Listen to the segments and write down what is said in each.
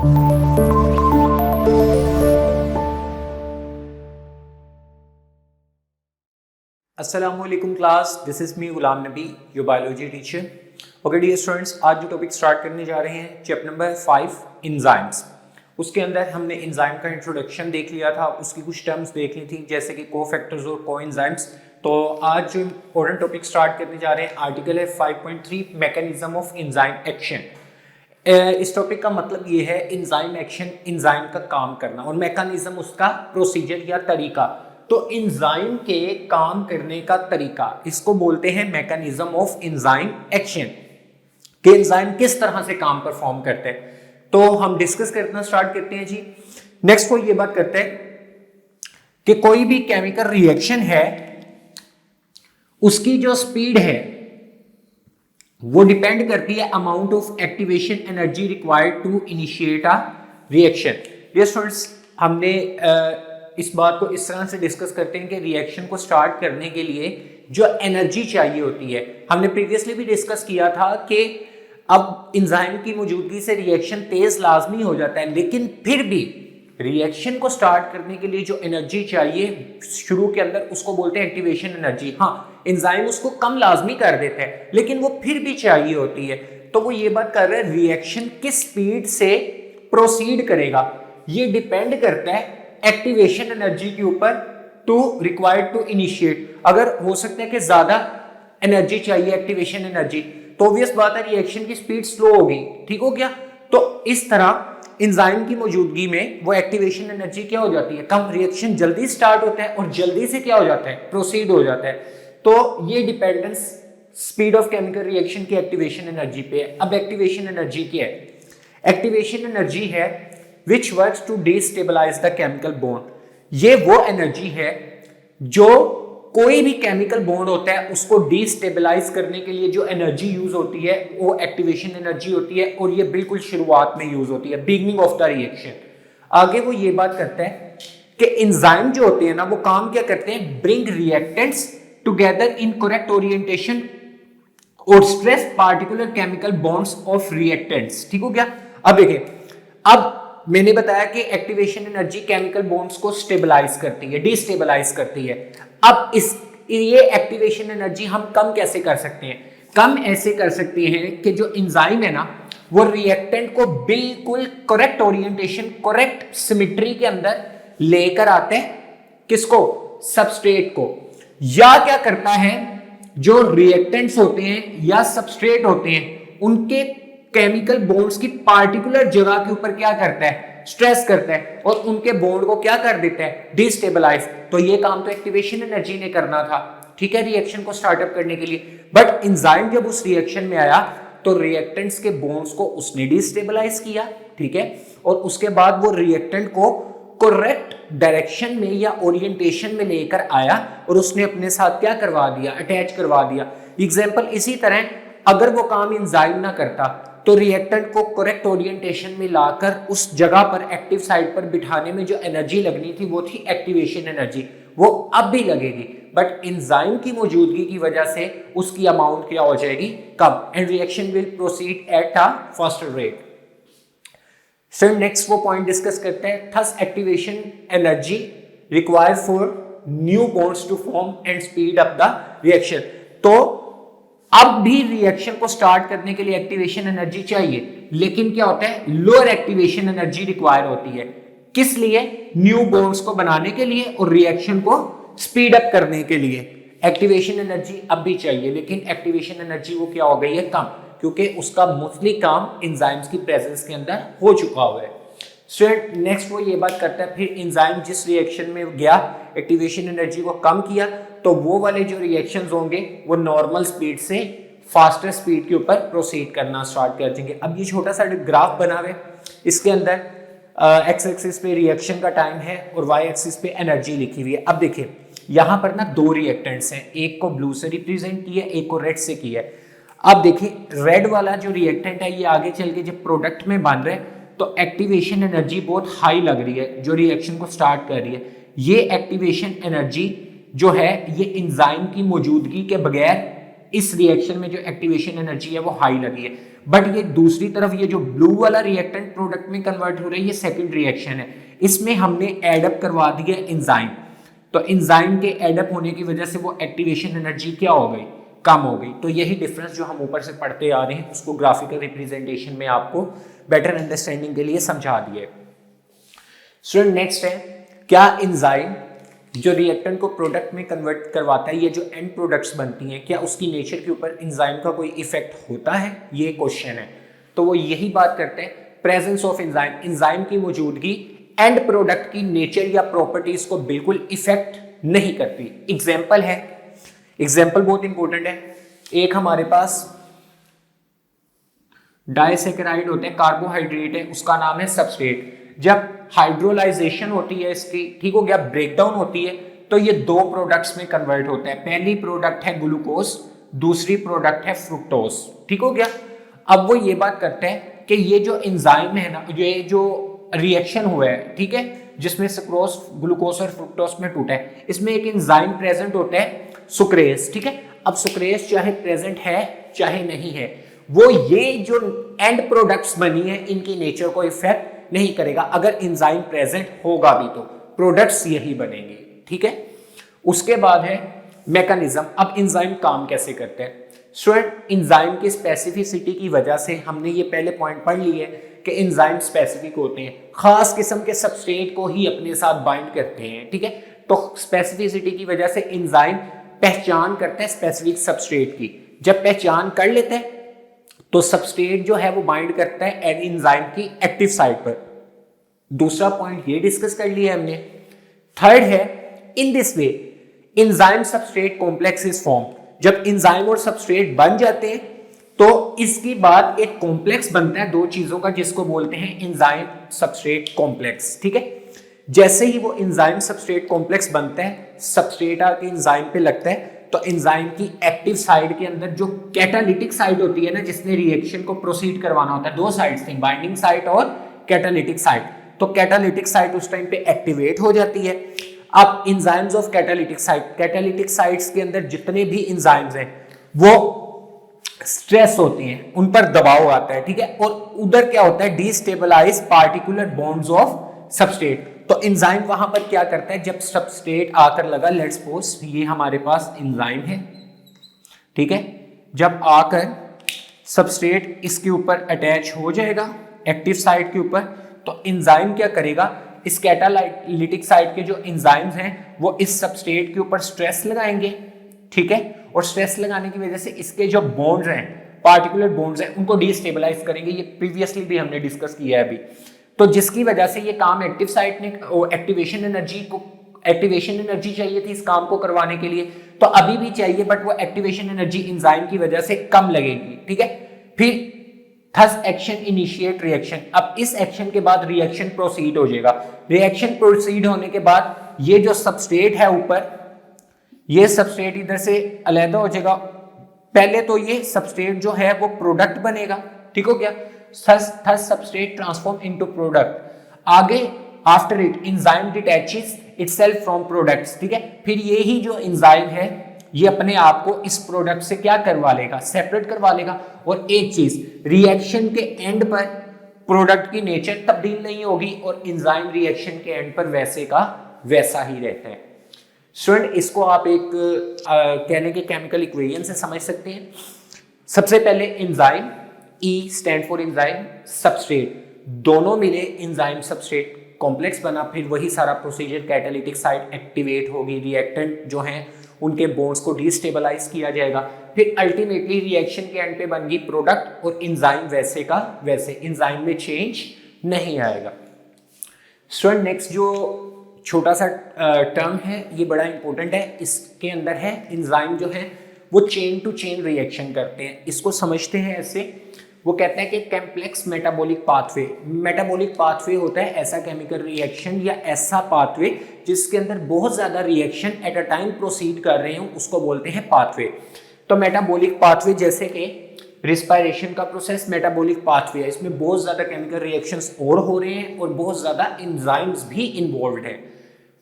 अस्सलामुअलैकुम class, this is me Ghulam Nabi, your biology teacher. Okay dear students, आज जो topic start करने जा रहे हैं चैप्टर नंबर 5 इंजाइम्स। उसके अंदर हमने इंजाइम का इंट्रोडक्शन देख लिया था, उसकी कुछ टर्म्स देख ली थी जैसे कि कोफैक्टर्स और कोएंजाइम्स। तो आज जो इम्पोर्टेंट टॉपिक स्टार्ट करने जा रहे हैं आर्टिकल है 5.3 मैकेनिज्म ऑफ इंजाइम एक्शन। इस टॉपिक का मतलब ये है इंजाइम एक्शन, इंजाइम का काम करना, और मैकेनिज्म उसका प्रोसीजर या तरीका। तो इंजाइम के काम करने का तरीका, इसको बोलते हैं मैकेनिज्म ऑफ इंजाइम एक्शन, कि इंजाइम किस तरह से काम परफॉर्म करते हैं। तो हम डिस्कस करना स्टार्ट करते हैं जी। नेक्स्ट वो ये बात करते हैं कि कोई भी केमिकल रिएक्शन है, उसकी जो स्पीड है वो डिपेंड करती है amount of activation energy required to initiate a reaction. Dear students, हमने इस बात को इस तरह से डिस्कस करते हैं कि रिएक्शन को स्टार्ट करने के लिए जो एनर्जी चाहिए होती है, हमने प्रीवियसली भी डिस्कस किया था कि अब इंजाइम की मौजूदगी से रिएक्शन तेज लाजमी हो जाता है, लेकिन फिर भी रिएक्शन को स्टार्ट करने के लिए जो एनर्जी चाहिए शुरू के अंदर, उसको बोलते हैं एक्टिवेशन एनर्जी। हाँ, इंजाइम उसको कम लाजमी कर देता है, लेकिन वो फिर भी चाहिए होती है। तो वो ये बात कर रहे हैं रिएक्शन किस स्पीड से प्रोसीड करेगा, ये डिपेंड करता है एक्टिवेशन एनर्जी के ऊपर, टू रिक्वायर्ड टू इनिशिएट। अगर हो सकता है कि ज्यादा एनर्जी चाहिए, एक्टिवेशन एनर्जी, तो ऑब्वियस बात है रिएक्शन की स्पीड स्लो होगी। ठीक हो गया? तो इस तरह इंजाइम की मौजूदगी में वो एक्टिवेशन एनर्जी क्या हो जाती है, कम, रिएक्शन जल्दी स्टार्ट होता है और जल्दी से क्या हो जाता है, प्रोसीड हो जाता है। तो ये dependence speed of chemical reaction की एक्टिवेशन एनर्जी पे है। अब एक्टिवेशन एनर्जी क्या है? एक्टिवेशन एनर्जी है which works to destabilize the chemical bond। ये वो एनर्जी है जो कोई भी केमिकल बॉन्ड होता है उसको डिस्टेबलाइज करने के लिए जो एनर्जी यूज होती है वो एक्टिवेशन एनर्जी होती है, और ये बिल्कुल शुरुआत में यूज होती है, बिगिनिंग ऑफ द रिएक्शन। आगे वो ये बात करता है कि एंजाइम जो होते हैं ना, वो काम क्या करते हैं, bring reactants together in correct orientation और stress particular chemical bonds of reactants. ठीक हो गया? अब देखिए, अब मैंने बताया कि एक्टिवेशन एनर्जी केमिकल बॉन्ड्स को स्टेबलाइज करती है, डिस्टेबलाइज करती है। अब ये एक्टिवेशन एनर्जी हम कम कैसे कर सकते हैं? कम ऐसे कर सकते हैं कि जो एंजाइम है ना, वो रिएक्टेंट को बिल्कुल करेक्ट ओरिएंटेशन, करेक्ट सिमेट्री के अंदर लेकर आते हैं। किसको? सबस्ट्रेट को। या क्या करता है, जो रिएक्टेंट्स होते हैं या सबस्ट्रेट होते हैं, उनके केमिकल बॉन्ड्स की पार्टिकुलर जगह के ऊपर क्या करता है, स्ट्रेस करता है, और उनके बॉन्ड को क्या कर देता है, डिस्टेबलाइज। तो ये काम तो एक्टिवेशन एनर्जी ने करना था, ठीक है, रिएक्शन को स्टार्टअप करने के लिए। बट एंजाइम जब उस रिएक्शन में आया तो रिएक्टेंट्स के बॉन्ड्स को उसने डिस्टेबलाइज किया, ठीक है, और उसके बाद वो रिएक्टेंट को करेक्ट डायरेक्शन में या ओरिएंटेशन में लेकर आया और उसने अपने साथ क्या करवा दिया, अटैच करवा दिया। एग्जाम्पल इसी तरह, अगर वो काम एंजाइम ना करता तो रिएक्टेंट को करेक्ट ओरिएंटेशन में लाकर उस जगह पर, एक्टिव साइट पर बिठाने में जो एनर्जी लगनी थी वो थी एक्टिवेशन एनर्जी, वो अब भी लगेगी, बट एंजाइम की मौजूदगी की वजह से उसकी अमाउंट क्या हो जाएगी, कम, and reaction will proceed at a faster rate. So next वो पॉइंट डिस्कस करते हैं, thus activation energy required for new bonds to form and speed up the reaction. तो अब भी रिएक्शन को स्टार्ट करने के लिए एक्टिवेशन एनर्जी चाहिए, लेकिन क्या होता है, लोअर एक्टिवेशन एनर्जी रिक्वायर होती है। किस लिए? न्यू बॉन्ड्स को बनाने के लिए और रिएक्शन को स्पीड अप करने के लिए एक्टिवेशन एनर्जी अब भी चाहिए, लेकिन एक्टिवेशन एनर्जी वो क्या हो गई है, कम, क्योंकि उसका मोस्टली काम एंजाइम्स की प्रेजेंस के अंदर हो चुका हुआ है। स्टूडेंट नेक्स्ट वो ये बात करता है, फिर एंजाइम जिस रिएक्शन में गया, एक्टिवेशन एनर्जी को कम किया, तो वो वाले जो रिएक्शंस होंगे वो नॉर्मल स्पीड से फास्टर स्पीड के ऊपर प्रोसीड करना स्टार्ट कर देंगे। अब ये छोटा सा ग्राफ बना हुआ है, इसके अंदर एक्स एक्सिस पे रिएक्शन का टाइम है और वाई एक्सिस पे एनर्जी लिखी हुई है। अब देखिए यहाँ पर ना दो रिएक्टेंट्स हैं, एक को ब्लू से रिप्रेजेंट किया, एक को रेड से किया है। अब देखिए रेड वाला जो रिएक्टेंट है ये आगे चल के जब प्रोडक्ट में बन रहा है तो एक्टिवेशन एनर्जी बहुत हाई लग रही है, जो रिएक्शन को स्टार्ट कर रही है। ये एक्टिवेशन एनर्जी जो है ये एंजाइम की मौजूदगी के बगैर इस रिएक्शन में जो एक्टिवेशन एनर्जी है वो हाई लगी है, बट ये दूसरी तरफ ये जो ब्लू वाला रिएक्टेंट प्रोडक्ट में कन्वर्ट हो रहा है, ये सेकंड रिएक्शन है, इसमें हमने एडअप करवा दिया एंजाइम। तो एंजाइम के एडअप होने की वजह से वो एक्टिवेशन एनर्जी क्या हो गई, कम हो गई। तो यही डिफरेंस जो हम ऊपर से पढ़ते आ रहे हैं उसको ग्राफिकल रिप्रेजेंटेशन में आपको बेटर अंडरस्टैंडिंग के लिए समझा दिए। स्टूडेंट नेक्स्ट है, क्या एंजाइम जो रिएक्टेंट को प्रोडक्ट में कन्वर्ट करवाता है, ये जो एंड प्रोडक्ट्स बनती हैं, क्या उसकी नेचर के ऊपर एंजाइम का कोई इफेक्ट होता है, ये क्वेश्चन है। तो वो यही बात करते हैं, प्रेजेंस ऑफ एंजाइम, एंजाइम की मौजूदगी एंड प्रोडक्ट की नेचर या प्रॉपर्टीज को बिल्कुल इफेक्ट नहीं करती। एग्जाम्पल है, एग्जाम्पल बहुत इंपॉर्टेंट है। एक हमारे पास डाइसैकेराइड होते हैं, कार्बोहाइड्रेट है, उसका नाम है सबस्ट्रेट। जब हाइड्रोलाइजेशन होती है इसकी, ठीक हो गया, ब्रेकडाउन होती है, तो ये दो प्रोडक्ट्स में कन्वर्ट होते हैं। पहली प्रोडक्ट है ग्लूकोज, दूसरी प्रोडक्ट है फ्रुक्टोज, ठीक हो गया। अब वो ये बात करते हैं कि ये जो एंजाइम है ना, ये जो रिएक्शन हुआ है, ठीक है, जिसमें सुक्रोज ग्लूकोज और फ्रुक्टोज में टूटा है, इसमें एक एंजाइम प्रेजेंट होता है सुक्रेज, ठीक है। अब सुक्रेज चाहे प्रेजेंट है चाहे नहीं है, वो ये जो एंड प्रोडक्ट्स बनी है इनकी नेचर को इफेक्ट नहीं करेगा। अगर एंजाइम प्रेजेंट होगा भी तो प्रोडक्ट्स यही बनेंगे, ठीक है। उसके बाद है मैकेनिज्म। अब एंजाइम काम कैसे करते हैं स्टूडेंट, एंजाइम की स्पेसिफिसिटी की वजह से हमने ये पहले पॉइंट पढ़ लिए कि एंजाइम स्पेसिफिक होते हैं, खास किस्म के सबस्ट्रेट को ही अपने साथ बाइंड करते हैं, ठीक है। तो स्पेसिफिसिटी की वजह से एंजाइम पहचान करते हैं स्पेसिफिक सबस्ट्रेट की। जब पहचान कर लेते हैं तो सबस्ट्रेट जो है वो बाइंड करता है एंजाइम की एक्टिव साइट पर। दूसरा पॉइंट ये डिस्कस कर लिया हमने। थर्ड है, in this way enzyme substrate complex is form. जब एंजाइम और सबस्ट्रेट बन जाते हैं तो इसकी बाद एक कॉम्प्लेक्स बनता है दो चीजों का, जिसको बोलते हैं एंजाइम सबस्ट्रेट कॉम्प्लेक्स, ठीक है। जैसे ही वो एंजाइम सबस्ट्रेट कॉम्प्लेक्स बनता है, सबस्ट्रेट आके एंजाइम पे लगता है, तो एंजाइम की एक्टिव साइड के अंदर जो कैटालिटिक साइड होती है ना, जिसने रिएक्शन को प्रोसीड करवाना होता है, दो साइड्स थी, बाइंडिंग साइट और कैटालिटिक साइट। तो कैटालिटिक साइट उस टाइम पे एक्टिवेट हो जाती है। अब enzymes of catalytic site, catalytic sites के अंदर जितने भी एंजाइम्स हैं वो स्ट्रेस होती हैं, उन पर दबाव आता है, ठीक है। और उधर क्या होता है, destabilise particular bonds of substrate. तो एंजाइम वहां पर क्या करता है, जब सबस्ट्रेट आकर लगा, लेट्स सपोज ये हमारे पास एंजाइम है, ठीक है, जब आकर सबस्ट्रेट इसके ऊपर अटैच हो जाएगा एक्टिव साइट के ऊपर, तो एंजाइम क्या करेगा, इस कैटालिटिक साइट के जो एंजाइम्स हैं वो इस सबस्ट्रेट के ऊपर स्ट्रेस लगाएंगे, ठीक है। और स्ट्रेस लगाने की वजह से इसके जो बॉन्ड्स हैं, पार्टिकुलर बॉन्ड्स हैं, उनको डिस्टेबलाइज करेंगे। ये प्रीवियसली भी हमने डिस्कस किया है अभी। तो जिसकी वजह से ये काम एक्टिव साइट ने एक्टिवेशन एनर्जी चाहिए थी इस काम को करवाने के लिए, तो अभी भी चाहिए, बट वो एक्टिवेशन एनर्जी एंजाइम की वजह से कम लगेगी, ठीक है। फिर थस एक्शन इनिशिएट रिएक्शन। अब इस एक्शन के बाद रिएक्शन प्रोसीड हो जाएगा। रिएक्शन प्रोसीड होने के बाद ये जो सबस्ट्रेट है ऊपर, ये सबस्ट्रेट इधर से अलग हो जाएगा। पहले तो ये सबस्ट्रेट जो है वो प्रोडक्ट बनेगा, ठीक हो गया, thus substrate transform into product. आगे after it enzyme detaches itself from products, ठीक है। फिर ये ही जो एंजाइम है ये अपने आप को इस प्रोडक्ट से क्या करवा लेगा, सेपरेट करवा लेगा। और एक चीज, रिएक्शन के एंड पर प्रोडक्ट की नेचर तब्दील नहीं होगी और एंजाइम रिएक्शन के एंड पर वैसे का वैसा ही रहता है। स्टूडेंट इसको आप एक कहने के केमिकल इक्वेशन से समझ सकते हैं। सबसे पहले enzyme, E stand for enzyme, substrate, दोनों मिले एंजाइम सबस्ट्रेट कॉम्प्लेक्स बना। फिर वही सारा प्रोसीजर, कैटालिटिक साइट एक्टिवेट होगी, रिएक्टेंट जो हैं उनके बॉन्ड्स को डिस्टेबलाइज किया जाएगा। फिर अल्टीमेटली रिएक्शन के एंड पे बन गई प्रोडक्ट और एंजाइम वैसे का वैसे, एंजाइम में चेंज नहीं आएगा। स्टूडेंट नेक्स्ट जो छोटा सा टर्म है ये बड़ा इंपॉर्टेंट है, इसके अंदर है एंजाइम जो है वो चेन टू चेन रिएक्शन करते हैं। इसको समझते हैं ऐसे, वो कहते हैं कि complex metabolic pathway. Metabolic pathway होता है ऐसा केमिकल रिएक्शन या ऐसा पाथवे जिसके अंदर बहुत ज़्यादा reaction at a time proceed कर रहे हो, उसको बोलते हैं पाथवे। तो मेटाबॉलिक पाथवे जैसे कि रिस्पायरेशन का प्रोसेस मेटाबॉलिक पाथवे है, इसमें बहुत ज़्यादा केमिकल रिएक्शंस और हो रहे हैं और बहुत ज़्यादा एंजाइम्स भी इन्वॉल्व हैं।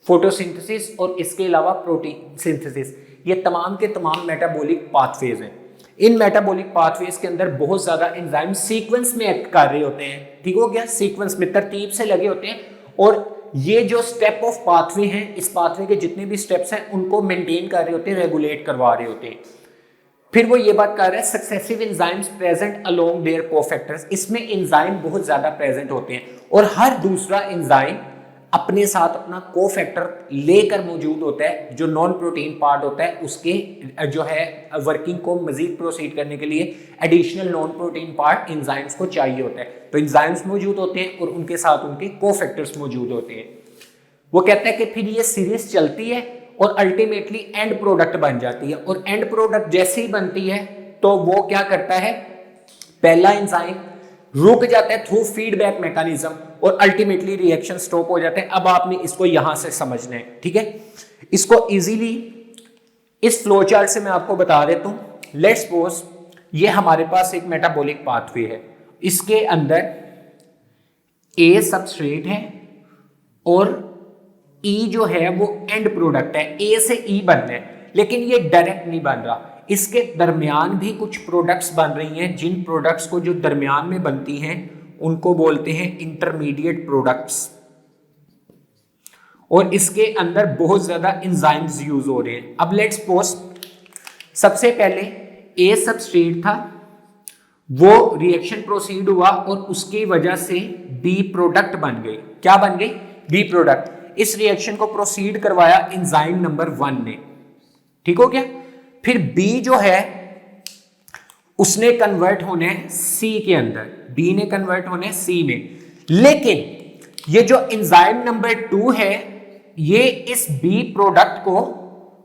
फोटोसिंथेसिस और इसके अलावा प्रोटीन सिंथेसिस, ये तमाम के तमाम मेटाबॉलिक पाथवेज हैं। इन मेटाबॉलिक पाथवेज के अंदर बहुत ज्यादा एंजाइम सीक्वेंस में एक्ट कर रहे होते हैं, ठीक हो गया, सीक्वेंस में तरतीब से लगे होते हैं, और ये जो स्टेप ऑफ पाथवे हैं, इस पाथवे के जितने भी स्टेप्स हैं उनको मेंटेन कर रहे होते हैं, रेगुलेट करवा रहे होते हैं। फिर वो ये बात कर रहा है successive enzymes present along their cofactors, इसमें एंजाइम बहुत ज्यादा प्रेजेंट होते हैं और हर दूसरा एंजाइम अपने साथ अपना कोफैक्टर लेकर मौजूद होता है, जो नॉन प्रोटीन पार्ट होता है उसके जो है वर्किंग को मजीद प्रोसीड करने के लिए additional non protein part enzymes को चाहिए होता है। तो एंजाइम्स मौजूद होते हैं और उनके साथ उनके कोफैक्टर्स मौजूद होते हैं। वो कहता है कि फिर ये सीरीज चलती है और अल्टीमेटली एंड प्रोडक्ट बन जाती है, और एंड प्रोडक्ट जैसे ही बनती है तो वो क्या करता है, पहला एंजाइम रुक जाता है थ्रू फीडबैक मैकेनिज्म और अल्टीमेटली रिएक्शन स्टॉप हो जाता है। अब आपने इसको यहां से समझना है, ठीक है। इसको इजीली इस फ्लो चार्ट से मैं आपको बता देता हूं। लेट्स सपोज ये हमारे पास एक मेटाबॉलिक पाथवे है, इसके अंदर ए सबस्ट्रेट है और ई जो है वो एंड प्रोडक्ट है, ए से ई बनना है, लेकिन ये डायरेक्ट नहीं बन रहा, इसके दरमियान भी कुछ प्रोडक्ट्स बन रही हैं, जिन प्रोडक्ट्स को जो दरमियान में बनती हैं उनको बोलते हैं इंटरमीडिएट प्रोडक्ट्स, और इसके अंदर बहुत ज्यादा एंजाइम्स यूज हो रहे हैं। अब लेट्स सपोज सबसे पहले ए सबस्ट्रेट था, वो रिएक्शन प्रोसीड हुआ और उसकी वजह से बी प्रोडक्ट बन गई। क्या बन गई? B product. इस रिएक्शन को प्रोसीड करवाया एंजाइम नंबर 1 ने, ठीक हो गया। फिर बी जो है उसने कन्वर्ट होने सी के अंदर, बी ने कन्वर्ट होने सी में, लेकिन ये जो एंजाइम नंबर 2 है ये इस बी प्रोडक्ट को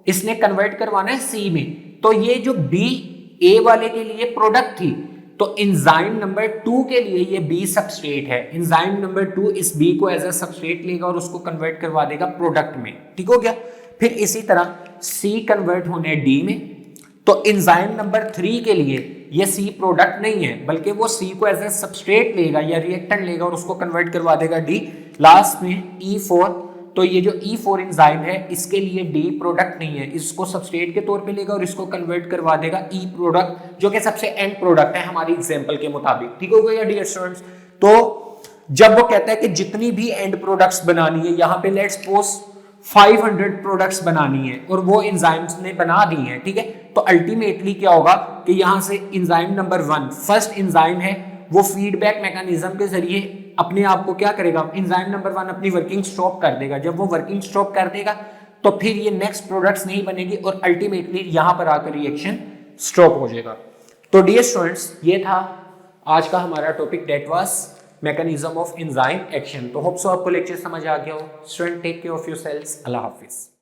इसने कन्वर्ट करवाना है सी में। तो ये जो बी ए वाले के लिए प्रोडक्ट थी, तो एंजाइम नंबर 2 के लिए ये बी सबस्ट्रेट है, एंजाइम नंबर 2 इस बी को एज अ सबस्ट्रेट लेगा और उसको कन्वर्ट करवा देगा प्रोडक्ट में, ठीक हो गया। फिर इसी तरह सी कन्वर्ट होने डी में, तो एंजाइम नंबर 3 के लिए ये सी प्रोडक्ट नहीं है, बल्कि वो सी को एज ए सबस्ट्रेट लेगा या रिएक्टेंट लेगा और उसको कन्वर्ट करवा देगा डी। लास्ट में E4, तो ये जो E4 एंजाइम है इसके लिए डी प्रोडक्ट नहीं है, इसको सबस्ट्रेट के तौर पे लेगा और इसको कन्वर्ट करवा देगा ई प्रोडक्ट, जो कि सबसे एंड प्रोडक्ट है हमारी एग्जांपल के मुताबिक, ठीक हो गया डियर स्टूडेंट्स। तो जब वो कहता है कि जितनी भी एंड प्रोडक्ट्स बनानी है, यहाँ पे लेट्स सपोज 500 प्रोडक्ट्स बनानी है और वो एंजाइम्स ने बना दी हैं, ठीक है, तो अल्टीमेटली क्या होगा कि यहाँ से एंजाइम नंबर 1 फर्स्ट एंजाइम है, वो फीडबैक मैकेनिज्म के जरिए अपने आप को क्या करेगा, एंजाइम नंबर 1 अपनी वर्किंग स्टॉप कर देगा। जब वो वर्किंग स्टॉप कर देगा तो फिर ये नेक्स्ट प्रोडक्ट्स नहीं बनेगी और अल्टीमेटली यहां पर आकर रिएक्शन स्टॉप हो जाएगा। तो डियर स्टूडेंट्स, ये था आज का हमारा topic, that was mechanism of enzyme action. तो होप सो आपको लेक्चर समझ आ गया हो। Student take care of yourselves. अल्लाह हाफिज।